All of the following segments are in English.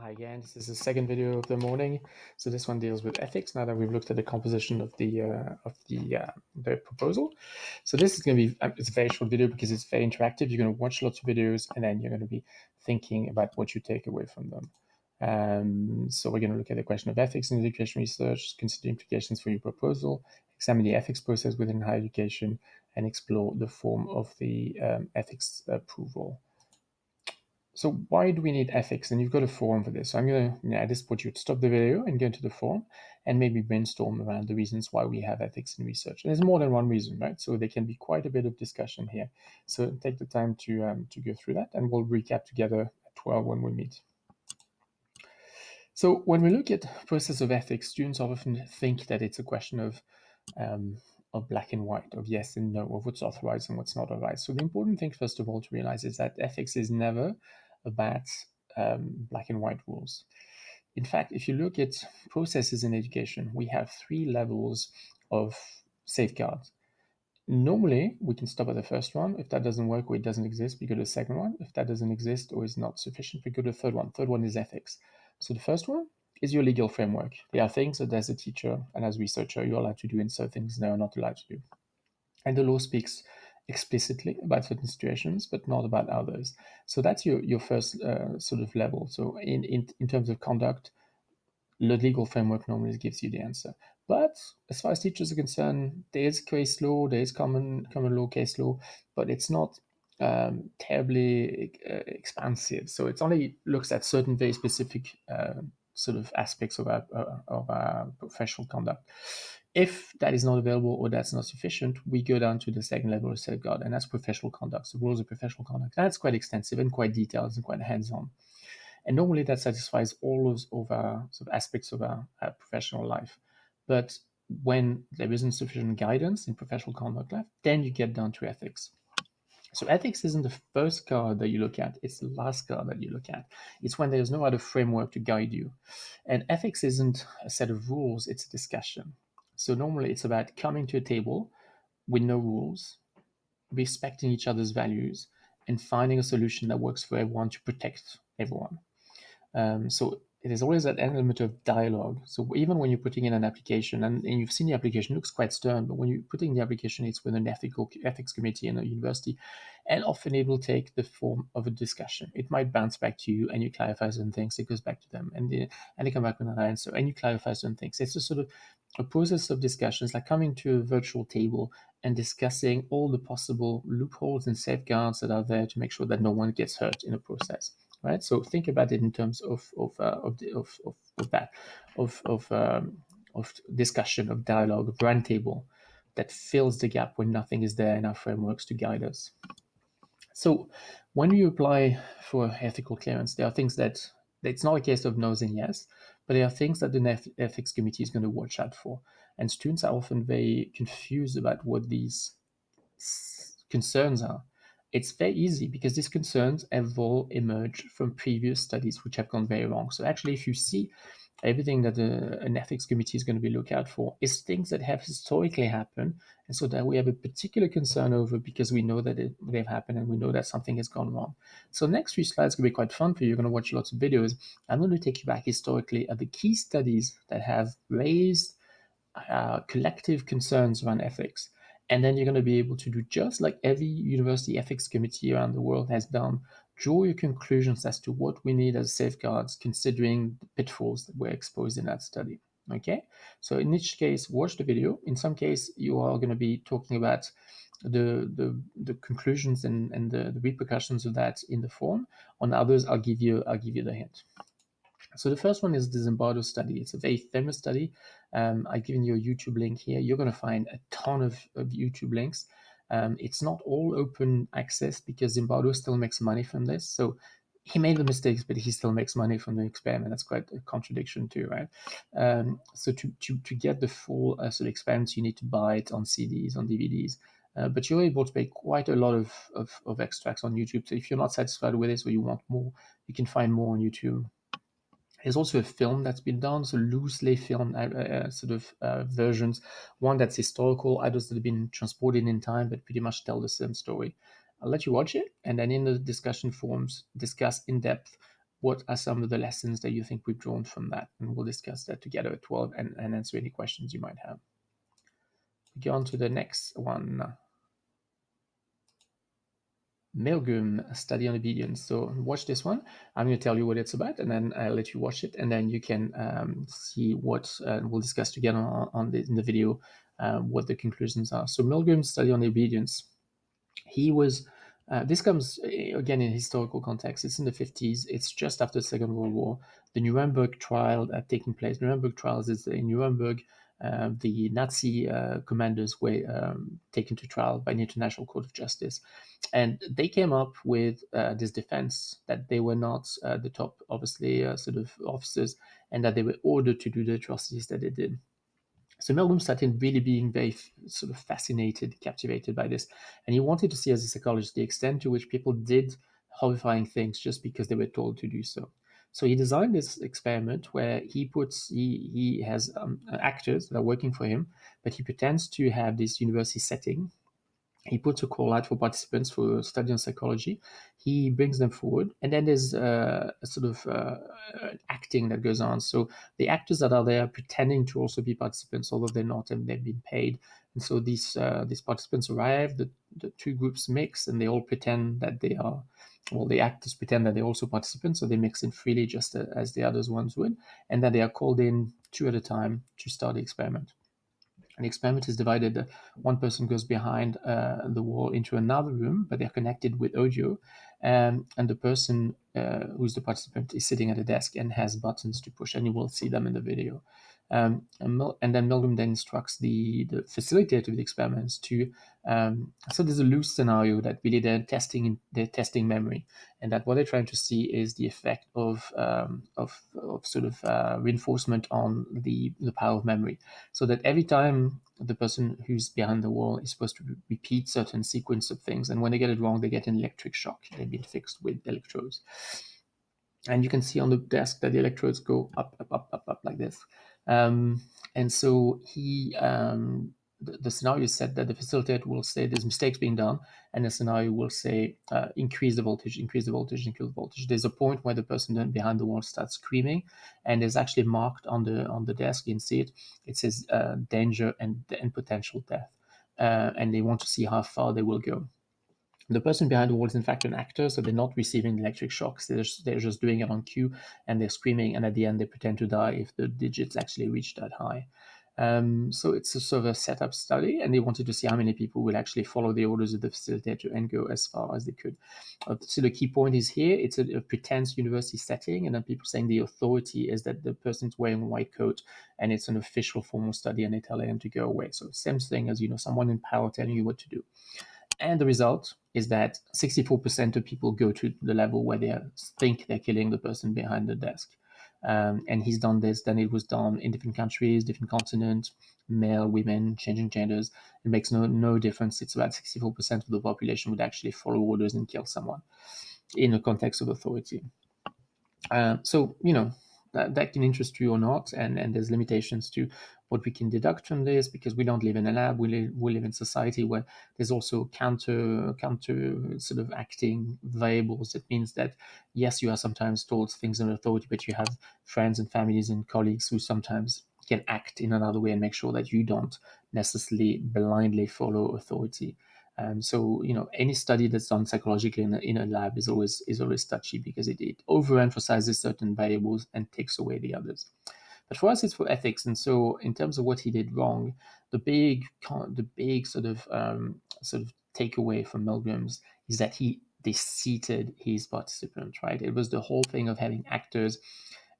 Hi again, this is the second video of the morning. So this one deals with ethics now that we've looked at the composition of the proposal. So this is going to be, it's a very short video because it's very interactive. You're going to watch lots of videos and then you're going to be thinking about what you take away from them. So we're going to look at the question of ethics in education research, consider implications for your proposal, examine the ethics process within higher education, and explore the form of the ethics approval. So why do we need ethics? And you've got a forum for this. So I'm going to, at this point, you'd stop the video and go into the forum and maybe brainstorm around the reasons why we have ethics in research. And there's more than one reason, right? So there can be quite a bit of discussion here. So take the time to go through that, and we'll recap together at 12 when we meet. So when we look at process of ethics, students often think that it's a question of black and white, of yes and no, of what's authorized and what's not authorized. So the important thing, first of all, to realize is that ethics is never about black and white rules. In fact, if you look at processes in education, we have three levels of safeguards. Normally, we can stop at the first one. If that doesn't work or it doesn't exist, we go to the second one. If that doesn't exist or is not sufficient, we go to the third one. Third one is ethics. So the first one is your legal framework. There are things that as a teacher and as a researcher, you're allowed to do and certain things they are not allowed to do. And the law speaks explicitly about certain situations, but not about others. So that's your first sort of level. So in terms of conduct, the legal framework normally gives you the answer. But as far as teachers are concerned, there is case law, there is common law case law, but it's not terribly expansive. So it only looks at certain very specific sort of aspects of our professional conduct. If that is not available or that's not sufficient, we go down to the second level of safeguard, and that's professional conduct. So rules of professional conduct. That's quite extensive and quite detailed and quite hands-on. And normally that satisfies all of our sort of aspects of our professional life. But when there isn't sufficient guidance in professional conduct life, then you get down to ethics. So ethics isn't the first card that you look at, it's the last card that you look at. It's when there's no other framework to guide you. And ethics isn't a set of rules, it's a discussion. So normally it's about coming to a table with no rules, respecting each other's values, and finding a solution that works for everyone to protect everyone. So it is always that element of dialogue. So even when you're putting in an application, and you've seen the application, it looks quite stern, but when you're putting the application, it's with an ethics committee in a university, and often it will take the form of a discussion. It might bounce back to you, and you clarify certain things. It goes back to them, and they come back with another answer, and you clarify certain things. It's a sort of a process of discussion. It's like coming to a virtual table and discussing all the possible loopholes and safeguards that are there to make sure that no one gets hurt in the process. Right. So think about it in terms of that of discussion, of dialogue, of round table that fills the gap when nothing is there in our frameworks to guide us. So when you apply for ethical clearance, there are things that it's not a case of no's and yes, but there are things that the ethics committee is going to watch out for. And students are often very confused about what these concerns are. It's very easy because these concerns have all emerged from previous studies which have gone very wrong. So actually, if you see everything that an ethics committee is going to be looked out for is things that have historically happened, and so that we have a particular concern over because we know that they've happened and we know that something has gone wrong. So next few slides are going to be quite fun for you. You're going to watch lots of videos. I'm going to take you back historically at the key studies that have raised collective concerns around ethics. And then you're going to be able to do just like every university ethics committee around the world has done, draw your conclusions as to what we need as safeguards, considering the pitfalls that were exposed in that study. Okay, so in each case, watch the video. In some case, you are going to be talking about the conclusions and the repercussions of that in the form. On others, I'll give you the hint. So the first one is the Zimbardo study. It's a very famous study. I've given you a YouTube link here. You're going to find a ton of YouTube links. It's not all open access because Zimbardo still makes money from this. So he made the mistakes, but he still makes money from the experiment. That's quite a contradiction too, right? So to get the full sort of experiments, you need to buy it on CDs, on DVDs. But you're able to make quite a lot of extracts on YouTube. So if you're not satisfied with this or you want more, you can find more on YouTube. There's also a film that's been done, so loosely filmed versions. One that's historical, others that have been transported in time, but pretty much tell the same story. I'll let you watch it, and then in the discussion forums, discuss in depth what are some of the lessons that you think we've drawn from that? And we'll discuss that together at 12 and answer any questions you might have. We go on to the next one. Milgram study on obedience. So watch this one. I'm going to tell you what it's about, and then I'll let you watch it, and then you can see what we'll discuss together in the video, what the conclusions are. So Milgram's study on obedience. He was. This comes again in historical context. It's in the 50s. It's just after the Second World War. The Nuremberg trial taking place. Nuremberg trials is in Nuremberg. The Nazi commanders were taken to trial by an international court of justice, and they came up with this defense that they were not the top, obviously, sort of officers, and that they were ordered to do the atrocities that they did. So Milgram started really being very sort of fascinated, captivated by this, and he wanted to see as a psychologist the extent to which people did horrifying things just because they were told to do so. So he designed this experiment where he has actors that are working for him, but he pretends to have this university setting. He puts a call out for participants for study on psychology. He brings them forward, and then there's a sort of acting that goes on. So the actors that are there pretending to also be participants, although they're not, and they've been paid. And so these participants arrive. The two groups mix, and they all pretend that they are. Well, the actors pretend that they're also participants, so they mix in freely, just as the others ones would, and then they are called in two at a time to start the experiment. And the experiment is divided. One person goes behind the wall into another room, but they're connected with audio. And the person who's the participant is sitting at a desk and has buttons to push, and you will see them in the video. And then Milgram then instructs the facilitator of the experiments to. So there's a loose scenario that really they're testing memory, and that what they're trying to see is the effect of sort of reinforcement on the power of memory, so that every time the person who's behind the wall is supposed to repeat certain sequence of things, and when they get it wrong, they get an electric shock. They've been fixed with electrodes. And you can see on the desk that the electrodes go up, up, up, up, up like this. And so the scenario is set that the facilitator will say there's mistakes being done, and the scenario will say increase the voltage, increase the voltage, increase the voltage. There's a point where the person then behind the wall starts screaming, and there's actually marked on the desk. You can see it. It says danger and potential death, and they want to see how far they will go. The person behind the wall is in fact an actor, so they're not receiving electric shocks. They're just doing it on cue, and they're screaming, and at the end they pretend to die if the digits actually reach that high. So it's a sort of a setup study, and they wanted to see how many people will actually follow the orders of the facilitator and go as far as they could. So the key point is here, it's a pretense university setting, and then people saying the authority is that the person's wearing a white coat, and it's an official formal study, and they tell them to go away. So same thing as, someone in power telling you what to do. And the result is that 64% of people go to the level where they think they're killing the person behind the desk. And he's done this, then it was done in different countries, different continents, male, women, changing genders. It makes no difference. It's about 64% of the population would actually follow orders and kill someone in a context of authority. So, that can interest you or not, and there's limitations to what we can deduct from this, because we don't live in a lab. We live in society where there's also counter sort of acting variables. It means that yes, you are sometimes told things in authority, but you have friends and families and colleagues who sometimes can act in another way and make sure that you don't necessarily blindly follow authority. So any study that's done psychologically in a lab is always touchy, because it overemphasizes certain variables and takes away the others. But for us, it's for ethics, and so in terms of what he did wrong, the big sort of takeaway from Milgram's is that he deceived his participants. Right? It was the whole thing of having actors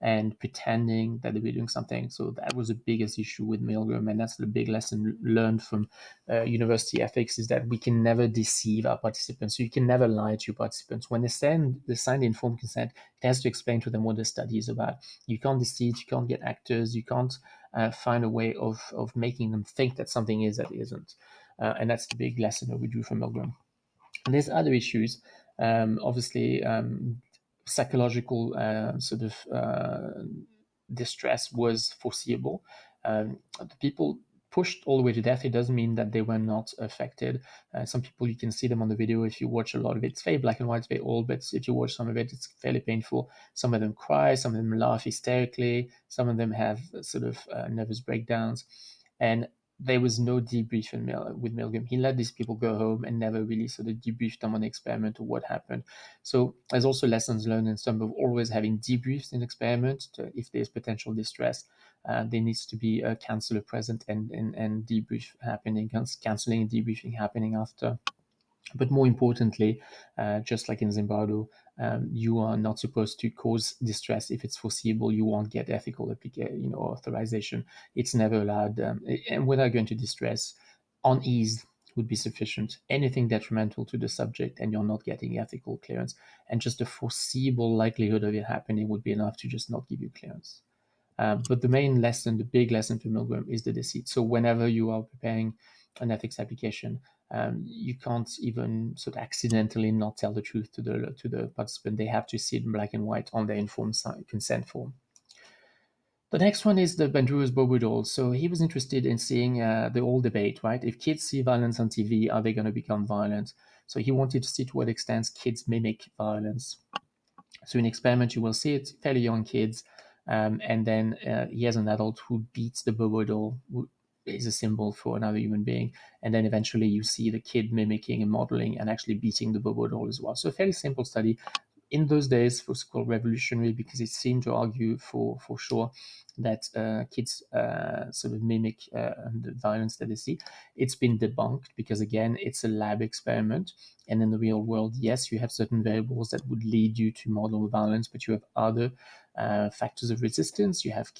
and pretending that they were doing something. So that was the biggest issue with Milgram, and that's the big lesson learned from university ethics, is that we can never deceive our participants. So you can never lie to your participants. When they sign the informed consent, it has to explain to them what the study is about. You can't deceive, you can't get actors, you can't find a way of making them think that something is that isn't. And that's the big lesson that we drew from Milgram. And there's other issues. Obviously, psychological sort of distress was foreseeable. The people pushed all the way to death, it doesn't mean that they were not affected. Some people, you can see them on the video if you watch a lot of it. It's very black and white, it's very old, but if you watch some of it, it's fairly painful. Some of them cry, some of them laugh hysterically, some of them have sort of nervous breakdowns. And there was no debrief with Milgram. He let these people go home and never really sort of debriefed them on the experiment or what happened. So there's also lessons learned in terms of always having debriefs in experiment if there's potential distress. There needs to be a counselor present and debrief happening, counseling and debriefing happening after. But more importantly, just like in Zimbardo, you are not supposed to cause distress if it's foreseeable. You won't get ethical authorization. It's never allowed. And without going to distress, unease would be sufficient. Anything detrimental to the subject and you're not getting ethical clearance, and just a foreseeable likelihood of it happening would be enough to just not give you clearance. But the main lesson, the big lesson for Milgram is the deceit. So whenever you are preparing an ethics application, you can't even sort of accidentally not tell the truth to the participant. They have to see it in black and white on their informed consent form. The next one is the Bandura's Bobo. So he was interested in seeing the old debate, right? If kids see violence on TV, are they going to become violent? So he wanted to see to what extent kids mimic violence. So in experiment, you will see it, fairly young kids, and then he has an adult who beats the Bobo doll, who is a symbol for another human being, and then eventually you see the kid mimicking and modeling and actually beating the Bobo doll as well. So a fairly simple study. In those days, it was called revolutionary because it seemed to argue for sure that kids sort of mimic the violence that they see. It's been debunked because, again, it's a lab experiment. And in the real world, yes, you have certain variables that would lead you to model violence, but you have other factors of resistance. You have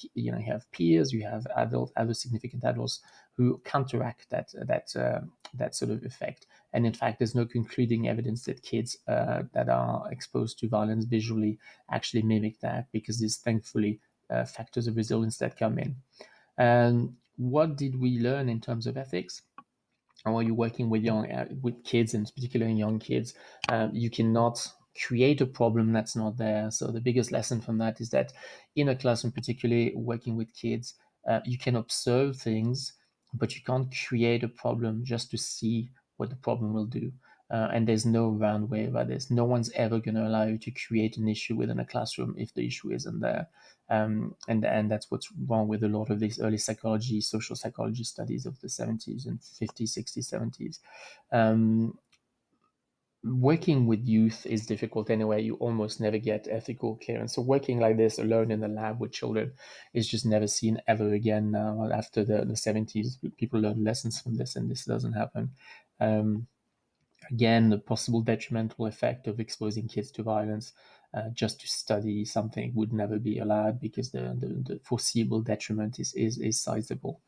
peers, you have other significant adults who counteract that sort of effect. And in fact, there's no concluding evidence that kids that are exposed to violence visually actually mimic that, because there's thankfully factors of resilience that come in. And what did we learn in terms of ethics? And while you're working with kids, and particularly young kids, you cannot create a problem that's not there. So the biggest lesson from that is that in a classroom, particularly working with kids, you can observe things, but you can't create a problem just to see what the problem will do. And there's no round way about this. No one's ever going to allow you to create an issue within a classroom if the issue isn't there. And that's what's wrong with a lot of these early psychology, social psychology studies of the 70s and 50s, 60s, 70s. Working with youth is difficult anyway. You almost never get ethical clearance. So working like this alone in the lab with children is just never seen ever again now. After the 70s, people learn lessons from this, and this doesn't happen. Again, the possible detrimental effect of exposing kids to violence just to study something would never be allowed, because the foreseeable detriment is sizable.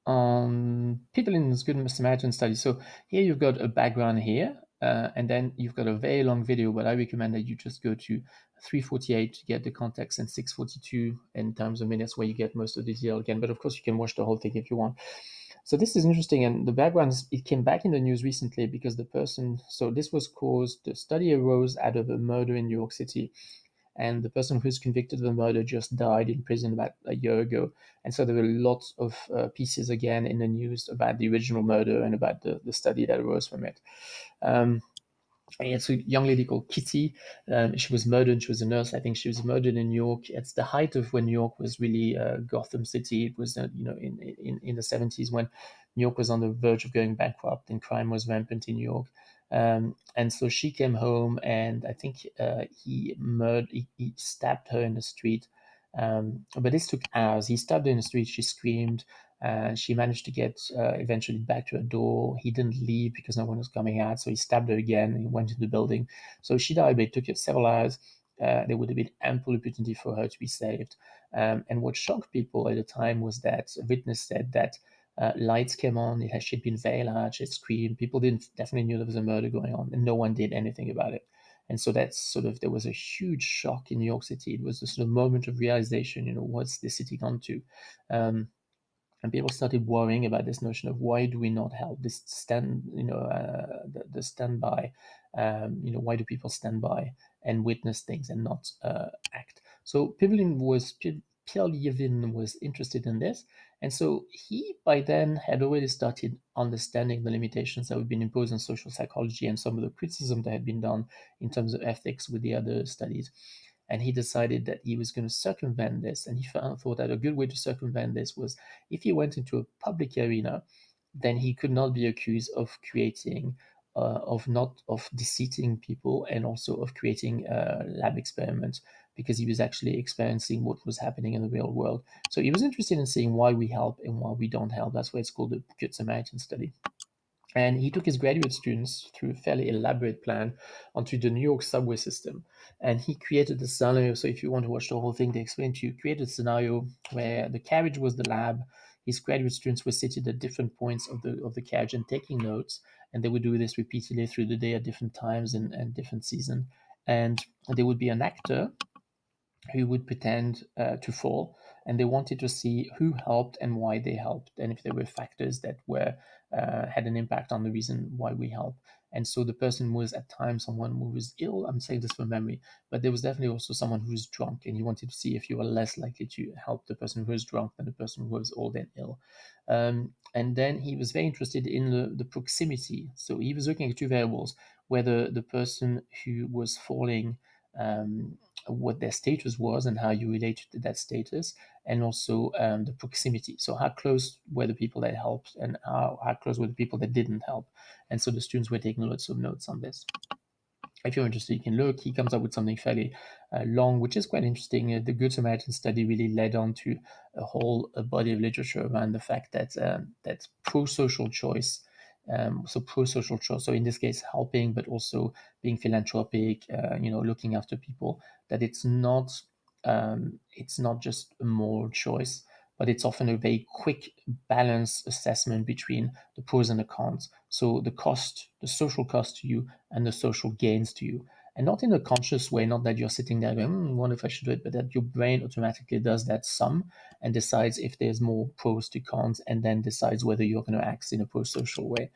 On people in this Good Samaritan study, so here you've got a background here, and then you've got a very long video, but I recommend that you just go to 348 to get the context, and 642 in terms of minutes, where you get most of the detail again. But of course, you can watch the whole thing if you want. So this is interesting, and the background it came back in the news recently because the study arose out of a murder in New York City, and the person who's convicted of the murder just died in prison about a year ago. And so there were lots of pieces again in the news about the original murder and about the study that arose from it. It's a young lady called Kitty. She was murdered. She was a nurse. I think she was murdered in New York. It's the height of when New York was really Gotham City. It was, in the 70s, when New York was on the verge of going bankrupt and crime was rampant in New York. And so she came home, and I think he stabbed her in the street. But this took hours. He stabbed her in the street. She screamed. She managed to get eventually back to her door. He didn't leave because no one was coming out, so he stabbed her again and went into the building. So she died, but it took several hours. There would have been ample opportunity for her to be saved. And what shocked people at the time was that a witness said that lights came on. She'd been very large. It screamed. People definitely knew there was a murder going on, and no one did anything about it. And so there was a huge shock in New York City. It was a sort of moment of realization, what's the city gone to? And people started worrying about this notion of, why do we not help this the standby? Why do people stand by and witness things and not act? So Pilyevin was interested in this. And so he, by then, had already started understanding the limitations that had been imposed on social psychology and some of the criticism that had been done in terms of ethics with the other studies. And he decided that he was going to circumvent this. And he thought that a good way to circumvent this was if he went into a public arena, then he could not be accused of creating of not of deceiving people and also of creating lab experiments because he was actually experiencing what was happening in the real world. So he was interested in seeing why we help and why we don't help. That's why it's called the Good Samaritan study. And he took his graduate students through a fairly elaborate plan onto the New York subway system. And he created a scenario. So if you want to watch the whole thing, they explain to you, created a scenario where the carriage was the lab. His graduate students were seated at different points of the carriage and taking notes. And they would do this repeatedly through the day at different times and different seasons. And there would be an actor who would pretend to fall, and they wanted to see who helped and why they helped, and if there were factors that were had an impact on the reason why we help. And so the person was at times someone who was ill. I'm saying this from memory, but there was definitely also someone who was drunk, and you wanted to see if you were less likely to help the person who was drunk than the person who was old and ill. And then he was very interested in the proximity. So he was looking at two variables: whether the person who was falling what their status was and how you related to that status, and also the proximity. So how close were the people that helped, and how close were the people that didn't help? And so the students were taking lots of notes on this. If you're interested, you can look. He comes up with something fairly long, which is quite interesting. The Good Samaritan study really led on to a whole body of literature around the fact that that pro-social choice, so pro-social choice, so in this case, helping, but also being philanthropic, looking after people, that it's not just a moral choice, but it's often a very quick, balanced assessment between the pros and the cons. So the cost, the social cost to you, and the social gains to you. And not in a conscious way, not that you're sitting there going, wonder if I should do it, but that your brain automatically does that sum and decides if there's more pros to cons, and then decides whether you're going to act in a pro-social way.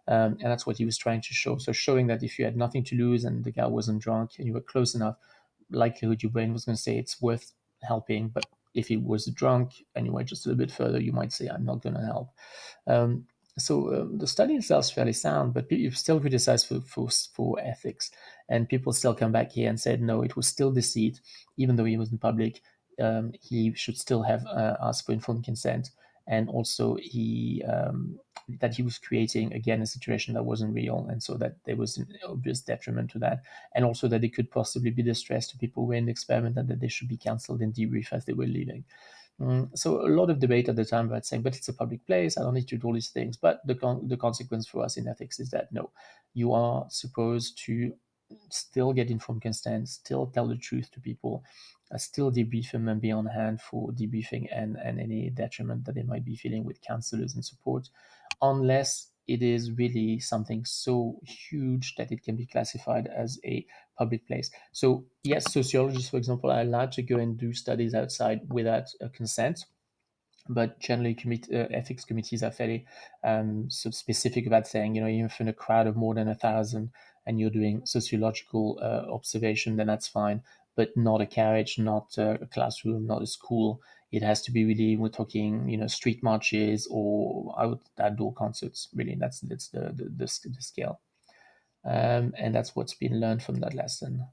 And that's what he was trying to show. So showing that if you had nothing to lose and the guy wasn't drunk and you were close enough, likelihood your brain was going to say it's worth helping. But if he was drunk and you went just a little bit further, you might say, I'm not going to help. Um, the study itself is fairly sound, but people still criticize for ethics, and people still come back here and said no, it was still deceit, even though he was in public. He should still have asked for informed consent, and also he that he was creating again a situation that wasn't real, and so that there was an obvious detriment to that, and also that it could possibly be distress to people who were in the experiment, and that they should be cancelled and debriefed as they were leaving. So a lot of debate at the time about saying, but it's a public place, I don't need to do all these things. But the consequence for us in ethics is that no, you are supposed to still get informed consent, still tell the truth to people, still debrief them and be on hand for debriefing and any detriment that they might be feeling with counselors and support, unless it is really something so huge that it can be classified as a public place. So yes, sociologists, for example, are allowed to go and do studies outside without consent, but generally ethics committees are fairly specific about saying, even if in a crowd of more than 1,000 and you're doing sociological observation, then that's fine, but not a carriage, not a classroom, not a school. It has to be really, we're talking, street marches or outdoor concerts. Really, that's the scale. And that's what's been learned from that lesson.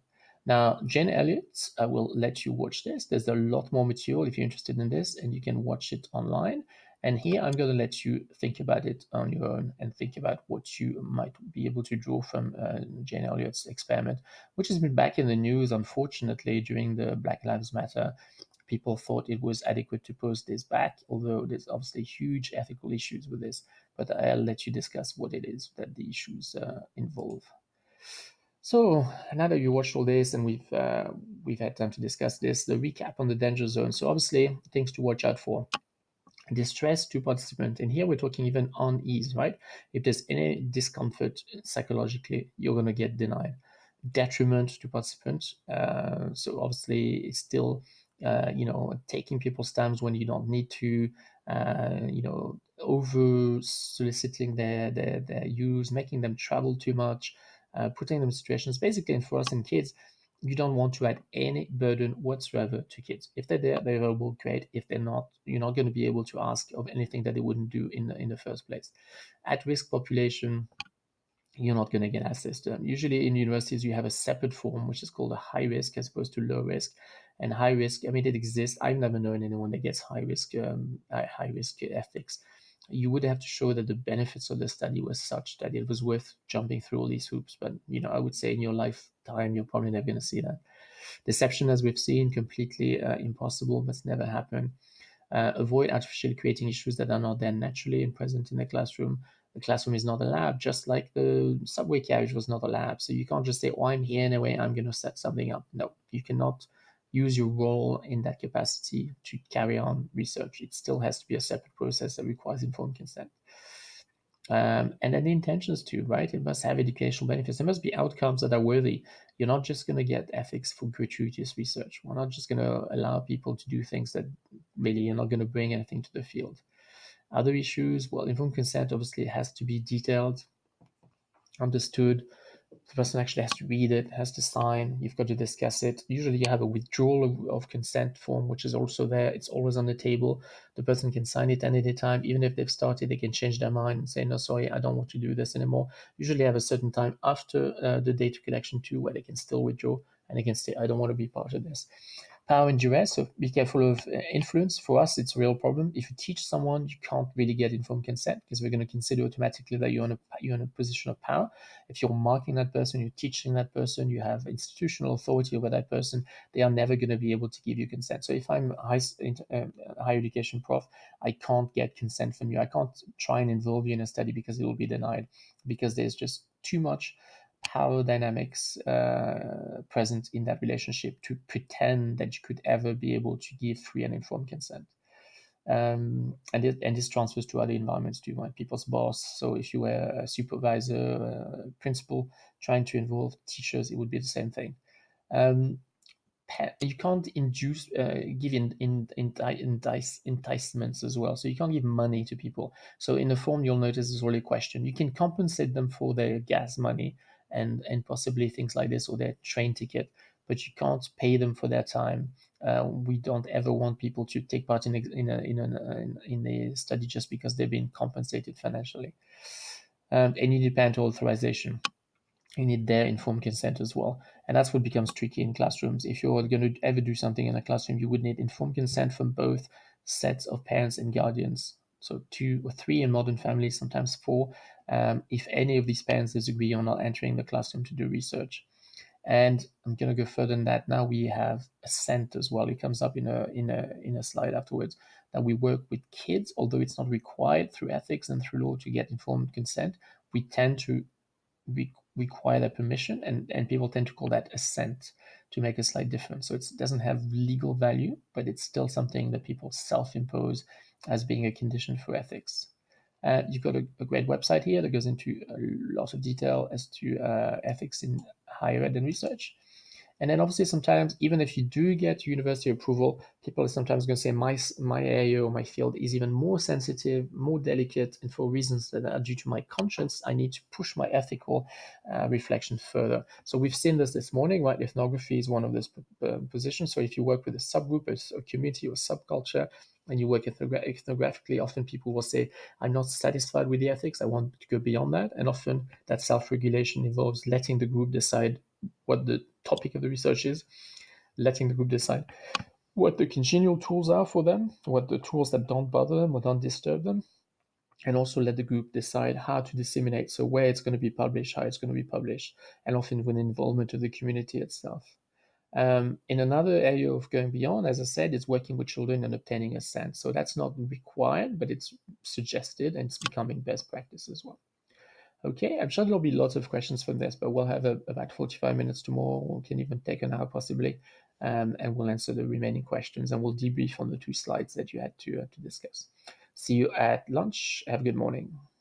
Now, Jane Elliott, I will let you watch this. There's a lot more material if you're interested in this, and you can watch it online. And here I'm going to let you think about it on your own and think about what you might be able to draw from Jane Elliott's experiment, which has been back in the news, unfortunately, during the Black Lives Matter. People thought it was adequate to post this back, although there's obviously huge ethical issues with this. But I'll let you discuss what it is that the issues involve. So now that you watched all this and we've had time to discuss this, the recap on the danger zone. So obviously things to watch out for. Distress to participant, and here we're talking even unease, right? If there's any discomfort psychologically, you're going to get denied. Detriment to participants, so obviously it's still taking people's times when you don't need to, over soliciting their use, making them travel too much, putting them in situations basically. And for us and kids, you don't want to add any burden whatsoever to kids. If they're there, they're available, great. If they're not, you're not going to be able to ask of anything that they wouldn't do in the first place. At risk population, you're not going to get access to them. Usually in universities, you have a separate form, which is called a high risk as opposed to low risk. And high risk, I mean, it exists. I've never known anyone that gets high risk ethics. You would have to show that the benefits of the study was such that it was worth jumping through all these hoops. But, I would say in your lifetime, you're probably never going to see that. Deception, as we've seen, completely impossible. That's never happened. Avoid artificially creating issues that are not there naturally and present in the classroom. The classroom is not a lab, just like the subway carriage was not a lab. So you can't just say, oh, I'm here anyway, I'm going to set something up. No, you cannot use your role in that capacity to carry on research. It still has to be a separate process that requires informed consent. And then the intentions too, right? It must have educational benefits. There must be outcomes that are worthy. You're not just going to get ethics for gratuitous research. We're not just going to allow people to do things that really you're not going to bring anything to the field. Other issues, well, informed consent obviously has to be detailed, understood. The person actually has to read it, has to sign. You've got to discuss it. Usually, you have a withdrawal of consent form, which is also there. It's always on the table. The person can sign it at any time. Even if they've started, they can change their mind and say, no, sorry, I don't want to do this anymore. Usually, have a certain time after the data collection too, where they can still withdraw and they can say, I don't want to be part of this. Power and duress, so be careful of influence. For us, it's a real problem. If you teach someone, you can't really get informed consent because we're going to consider automatically that you're in a position of power. If you're marking that person, you're teaching that person, you have institutional authority over that person, they are never going to be able to give you consent. So if I'm a higher education prof, I can't get consent from you. I can't try and involve you in a study because it will be denied, because there's just too much power dynamics present in that relationship to pretend that you could ever be able to give free and informed consent. And this transfers to other environments too, right? People's boss. So if you were a supervisor, a principal trying to involve teachers, it would be the same thing. Um, you can't induce give enticements as well, so you can't give money to people. So in the form, you'll notice there's really a question. You can compensate them for their gas money and possibly things like this, or their train ticket, but you can't pay them for their time. We don't ever want people to take part in a study just because they've been compensated financially. And independent authorization, you need their informed consent as well. And that's what becomes tricky in classrooms. If you're going to ever do something in a classroom, you would need informed consent from both sets of parents and guardians. So 2 or 3 in modern families, sometimes 4, if any of these parents disagree on not entering the classroom to do research. And I'm going to go further than that. Now we have assent as well. It comes up in a slide afterwards, that we work with kids, although it's not required through ethics and through law to get informed consent. We tend to require their permission, and people tend to call that assent to make a slight difference. So it doesn't have legal value, but it's still something that people self-impose as being a condition for ethics. You've got a great website here that goes into a lot of detail as to ethics in higher ed and research. And then obviously sometimes, even if you do get university approval, people are sometimes going to say my area or my field is even more sensitive, more delicate, and for reasons that are due to my conscience, I need to push my ethical reflection further. So we've seen this morning, right? Ethnography is one of those positions. So if you work with a subgroup, a community or subculture, and you work ethnographically, often people will say, I'm not satisfied with the ethics, I want to go beyond that. And often that self-regulation involves letting the group decide what the topic of the research is, letting the group decide what the congenial tools are for them, what the tools that don't bother them or don't disturb them, and also let the group decide how to disseminate, so where it's going to be published, how it's going to be published, and often with involvement of the community itself. In another area of going beyond, as I said, is working with children and obtaining assent. So that's not required, but it's suggested, and it's becoming best practice as well. Okay, I'm sure there'll be lots of questions from this, but we'll have about 45 minutes tomorrow. We can even take an hour possibly, and we'll answer the remaining questions, and we'll debrief on the 2 slides that you had to discuss. See you at lunch. Have a good morning.